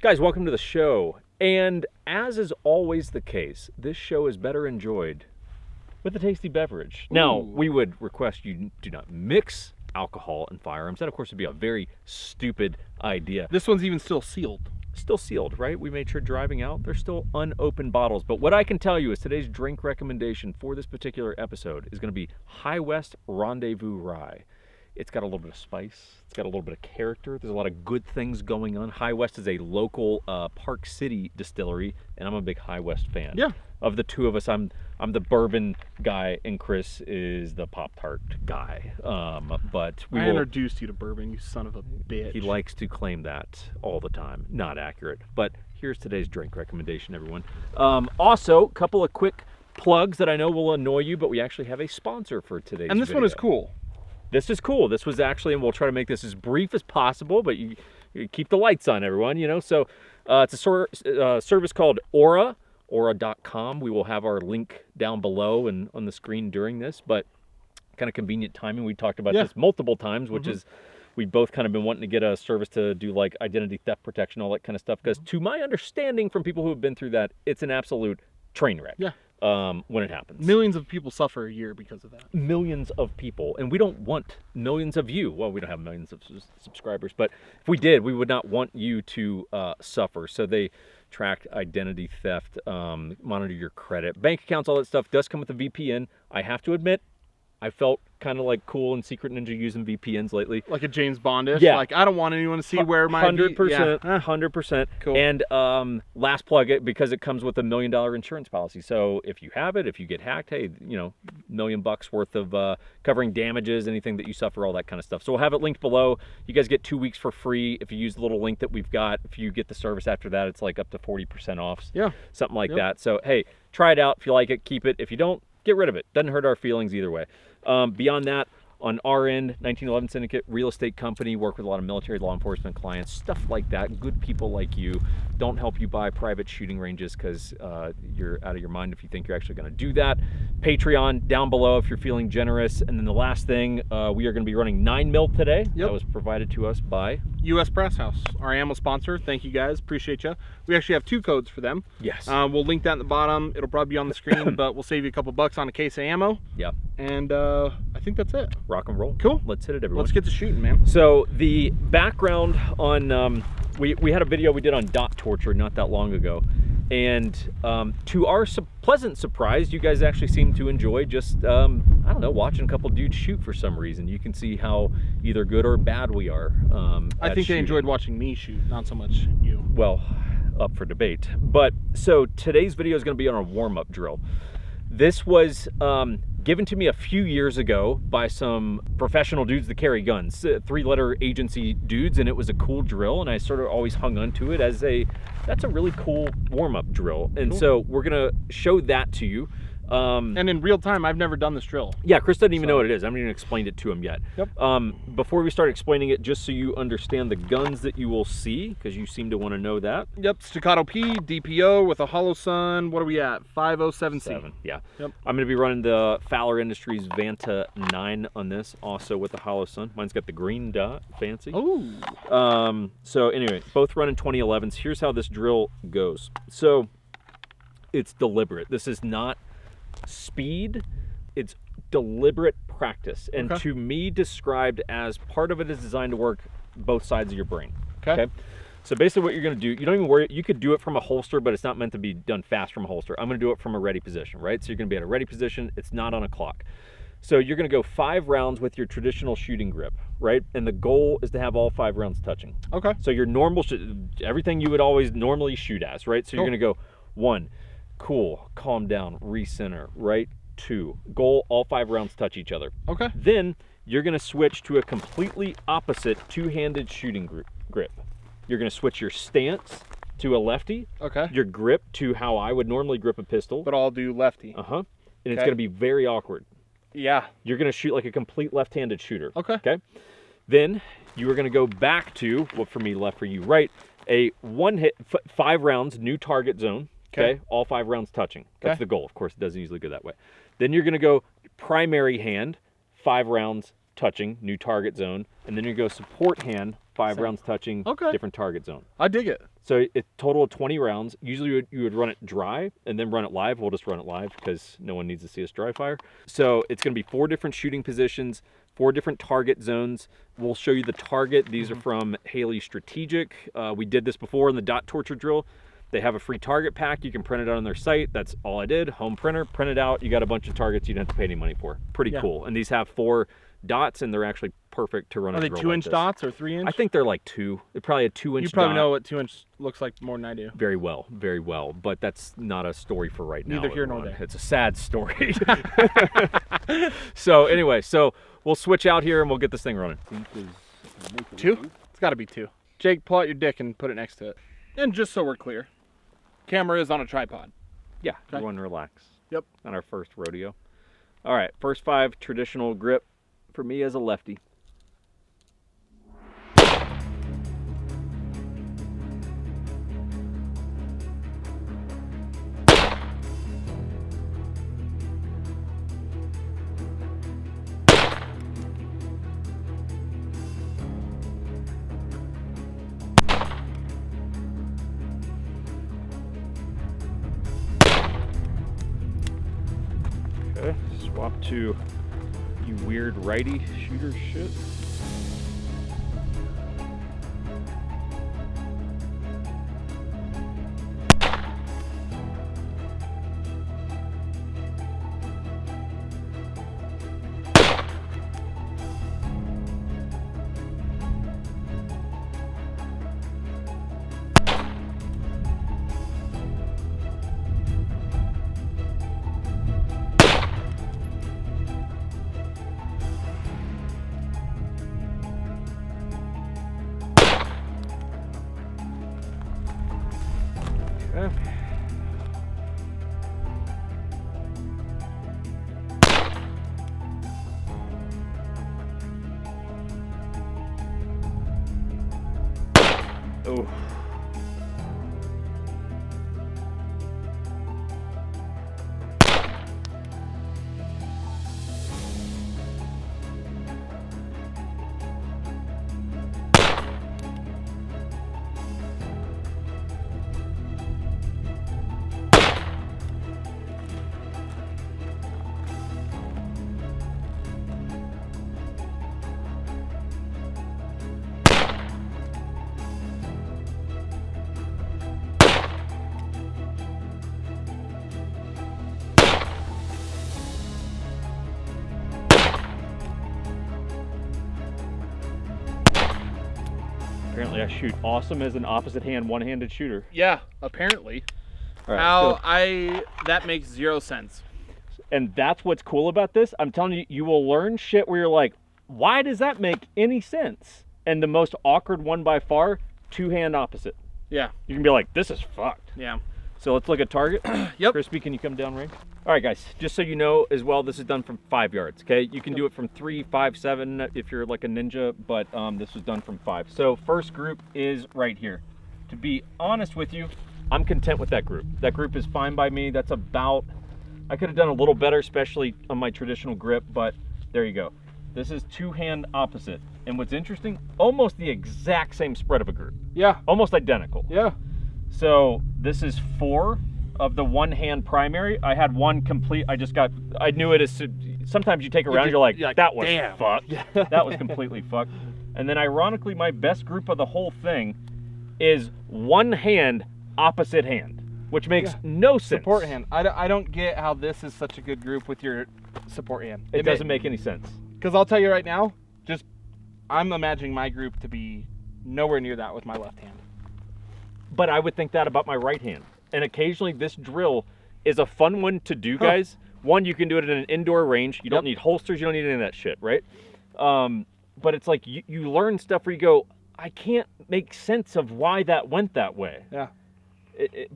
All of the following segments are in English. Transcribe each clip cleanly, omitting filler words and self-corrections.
Guys, welcome to the show. And as is always the case, this show is better enjoyed with a tasty beverage. Ooh. Now, we would request you do not mix alcohol and firearms. That, of course, would be a very stupid idea. This one's even still sealed. Still sealed, right? We made sure driving out, they're still unopened bottles. But what I can tell you is today's drink recommendation for this particular episode is going to be High West Rendezvous Rye. It's got a little bit of spice. It's got a little bit of character. There's a lot of good things going on. High West is a local Park City distillery, and I'm a big High West fan. Yeah. Of the two of us, I'm the bourbon guy, and Chris is the Pop-Tart guy. But I introduced you to bourbon, you son of a bitch. He likes to claim that all the time. Not accurate. But here's today's drink recommendation, everyone. Also, a couple of quick plugs that I know will annoy you, but we actually have a sponsor for today's And this video. one is cool. This is cool. This was actually, and we'll try to make this as brief as possible, but you keep the lights on, everyone, you know. So it's a service called Aura, aura.com. We will have our link down below and on the screen during this, but kind of convenient timing. We talked about this multiple times, which is we've both kind of been wanting to get a service to do like identity theft protection, all that kind of stuff, because to my understanding from people who have been through that, it's an absolute train wreck. Yeah. When it happens. Millions of people suffer a year because of that. Millions of people. And we don't want millions of you. Well, we don't have millions of subscribers, but if we did, we would not want you to suffer. So they track identity theft, monitor your credit, bank accounts, all that stuff does come with a VPN. I have to admit, I felt kind of like cool and Secret Ninja using VPNs lately. Like a James Bond-ish? Yeah. Like, I don't want anyone to see where my... 100%. 100%. Cool. And last plug, because it comes with $1 million insurance policy. So if you have it, if you get hacked, hey, you know, $1 million worth of covering damages, anything that you suffer, all that kind of stuff. So we'll have it linked below. You guys get 2 weeks for free if you use the little link that we've got. If you get the service after that, it's like up to 40% off. Yeah. Something like that. So, hey, try it out. If you like it, keep it. If you don't, get rid of it. Doesn't hurt our feelings either way. Beyond that, on our end, 1911 Syndicate, real estate company, work with a lot of military law enforcement clients, stuff like that. Good people like you. Don't help you buy private shooting ranges because you're out of your mind if you think you're actually going to do that. Patreon down below if you're feeling generous. And then the last thing, we are going to be running 9mm today. That was provided to us by U.S. Press House, our ammo sponsor. Thank you guys. Appreciate you. We actually have 2 codes for them. Yes. We'll link that in the bottom. It'll probably be on the screen, but we'll save you a couple bucks on a case of ammo. Yep. And I think that's it. Rock and roll. Cool. Let's hit it, everyone. Let's get to shooting, man. So the background on, we had a video we did on dot torture not that long ago. And to our pleasant surprise, you guys actually seem to enjoy just, I don't know, watching a couple dudes shoot for some reason. You can see how either good or bad we are. I think they enjoyed watching me shoot, not so much you. Well, up for debate. But so today's video is going to be on a warm-up drill. This was given to me a few years ago by some professional dudes that carry guns, 3-letter agency dudes, and it was a cool drill, and I sort of always hung on to it as that's a really cool warm-up drill. And so we're gonna show that to you. And in real time, I've never done this drill. Yeah, Chris doesn't even know what it is. I haven't even explained it to him yet. Yep. Before we start explaining it, just so you understand the guns that you will see, because you seem to want to know that. Yep, Staccato P, DPO with a Hollow Sun. What are we at? 507C. Yeah. Yep. I'm going to be running the Fowler Industries Vanta 9 on this, also with the Hollow Sun. Mine's got the green dot, fancy. Oh. So anyway, both running 2011s. Here's how this drill goes. So it's deliberate. This is not speed, it's deliberate practice, and to me described as part of it is designed to work both sides of your brain. Okay, so basically what you're going to do, you don't even worry, you could do it from a holster, but it's not meant to be done fast from a holster. I'm going to do it from a ready position, right? So you're going to be at a ready position, it's not on a clock. So you're going to go 5 rounds with your traditional shooting grip, right? And the goal is to have all 5 rounds touching. Okay. So your normal everything you would always normally shoot as, right? So you're going to go 1, cool, calm down, recenter, right? 2, goal, all 5 rounds touch each other. Okay. Then you're going to switch to a completely opposite two-handed shooting grip. You're going to switch your stance to a lefty. Okay. Your grip to how I would normally grip a pistol. But I'll do lefty. And it's going to be very awkward. Yeah. You're going to shoot like a complete left-handed shooter. Okay. Then you are going to go back to, well, for me, left, for you, right, a 1-hit, 5 rounds, new target zone. Okay, all 5 rounds touching. That's the goal. Of course, it doesn't usually go that way. Then you're going to go primary hand, 5 rounds touching, new target zone, and then you go support hand, 5 rounds touching, Okay. different target zone. I dig it. So it's total of 20 rounds. Usually you would run it dry and then run it live. We'll just run it live because no one needs to see us dry fire. So it's going to be 4 different shooting positions, 4 different target zones. We'll show you the target. These are from Haley Strategic. We did this before in the dot torture drill. They have a free target pack. You can print it out on their site. That's all I did. Home printer, print it out. You got a bunch of targets you don't have to pay any money for. Pretty cool. And these have 4 dots, and they're actually perfect to run a drill. Are they 2-inch dots or 3-inch? I think they're like 2. They're probably a 2-inch You probably dot. know what 2-inch looks like more than I do. Very well, very well. But that's not a story for right now. Neither here nor there. It's a sad story. So anyway, we'll switch out here and we'll get this thing running. 2? It's got to be 2. Jake, pull out your dick and put it next to it. And just so we're clear, camera is on a tripod. Yeah, everyone relax. Yep. On our first rodeo. All right, first 5 traditional grip for me as a lefty. Okay, swap to you weird righty shooter shit. Okay. Oh. Apparently I shoot awesome as an opposite hand, one-handed shooter. Yeah, apparently. All right, That makes 0 sense. and that's what's cool about this. I'm telling you, you will learn shit where you're like, why does that make any sense? And the most awkward one by far, 2-hand opposite. Yeah. You can be like, this is fucked. Yeah. So let's look at target. Yep. Crispy, can you come down range? All right, guys, just so you know as well, this is done from 5 yards, okay? You can do it from 3, 5, 7 if you're like a ninja, but this was done from 5. So first group is right here. To be honest with you, I'm content with that group. That group is fine by me. That's about, I could have done a little better, especially on my traditional grip, but there you go. This is 2-hand opposite. And what's interesting, almost the exact same spread of a group. Yeah. Almost identical. Yeah. So this is 4 of the 1-hand primary. I had one complete, I knew it as, sometimes you take a round, you're like, that was damn. fucked. That was completely fucked. And then ironically, my best group of the whole thing is 1-hand opposite hand, which makes no sense. Support hand. I don't get how this is such a good group with your support hand. It doesn't make any sense. Because I'll tell you right now, I'm imagining my group to be nowhere near that with my left hand. But I would think that about my right hand. And occasionally this drill is a fun one to do, guys. One, you can do it in an indoor range. You don't need holsters. You don't need any of that shit, right? But it's like you learn stuff where you go, I can't make sense of why that went that way. Yeah.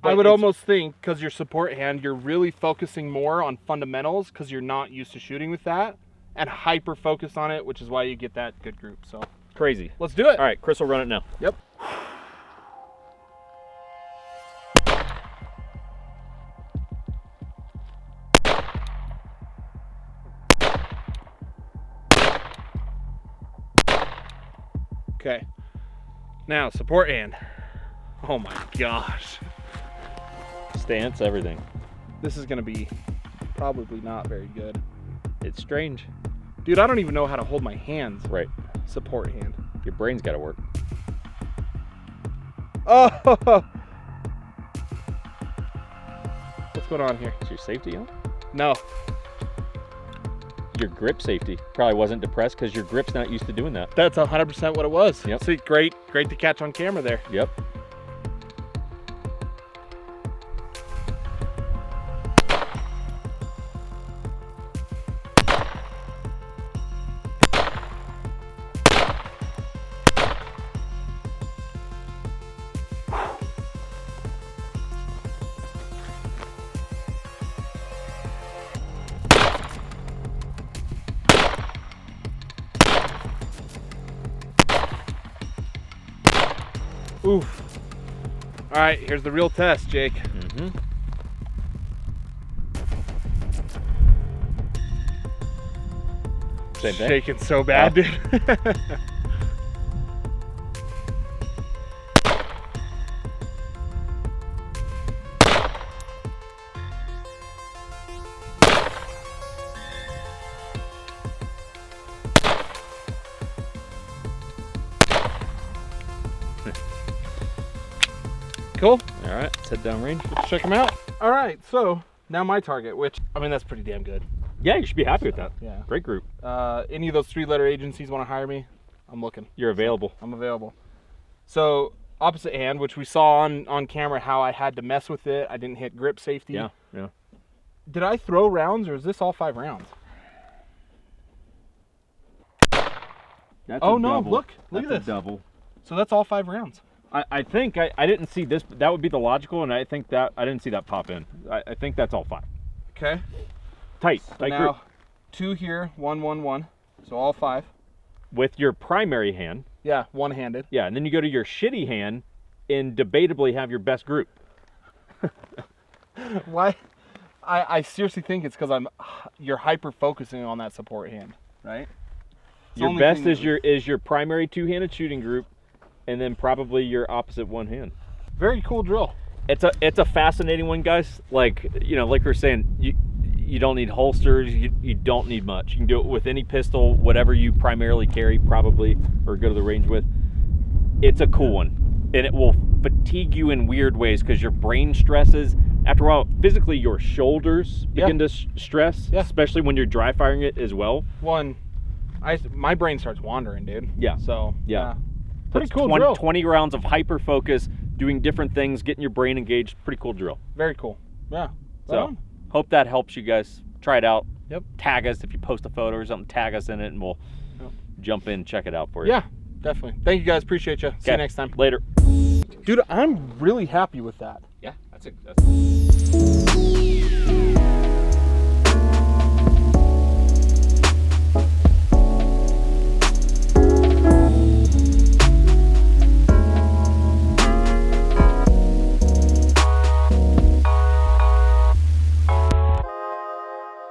But I would almost think, because your support hand, you're really focusing more on fundamentals because you're not used to shooting with that, and hyper focused on it, which is why you get that good group. So crazy. let's do it. All right, Chris will run it now. Yep. Okay. Now, support hand. Oh my gosh. Stance, everything. This is gonna be probably not very good. It's strange. Dude, I don't even know how to hold my hands. Right. Support hand. Your brain's got to work. Oh! What's going on here? Is your safety on? No. Your grip safety probably wasn't depressed because your grip's not used to doing that. That's 100% what it was. Yep. See, great to catch on camera there. Yep. Oof. All right, here's the real test, Jake. Mm-hmm. Same thing. Shaking so bad, dude. Cool. All right, let's head down range. Let's check them out. All right, so now my target, which, I mean, that's pretty damn good. Yeah, you should be happy with that. Yeah. Great group. Any of those 3-letter agencies want to hire me? I'm looking. You're available. I'm available. So opposite hand, which we saw on camera how I had to mess with it. I didn't hit grip safety. Yeah, yeah. Did I throw rounds or is this all 5 rounds? That's Oh a no, double. look That's at this. A double. So that's all 5 rounds. I think I didn't see this, but that would be the logical, and I think that I didn't see that pop in. I think that's all 5. Okay. Tight So group. now 2 here, 1, 1, 1. So all 5. With your primary hand. Yeah, one-handed. Yeah, and then you go to your shitty hand and debatably have your best group. Why? I seriously think it's because you're hyper focusing on that support hand, right? It's the Your only best thing is your primary 2-handed shooting group, and then probably your opposite one hand. Very cool drill. It's a fascinating one, guys. Like, you know, like we were saying, you don't need holsters, you don't need much. You can do it with any pistol, whatever you primarily carry probably, or go to the range with. It's a cool one, and it will fatigue you in weird ways because your brain stresses. After a while, physically your shoulders begin to stress, especially when you're dry firing it as well. My brain starts wandering, dude. Yeah. So Yeah. Pretty That's cool drill. 20 rounds of hyper focus, doing different things, getting your brain engaged. Pretty cool drill. Very cool. Yeah. So hope that helps you guys. Try it out. Yep. Tag us if you post a photo or something. Tag us in it, and we'll jump in and check it out for you. Yeah, definitely. Thank you guys. Appreciate you. See you next time. Later. Dude, I'm really happy with that. Yeah, that's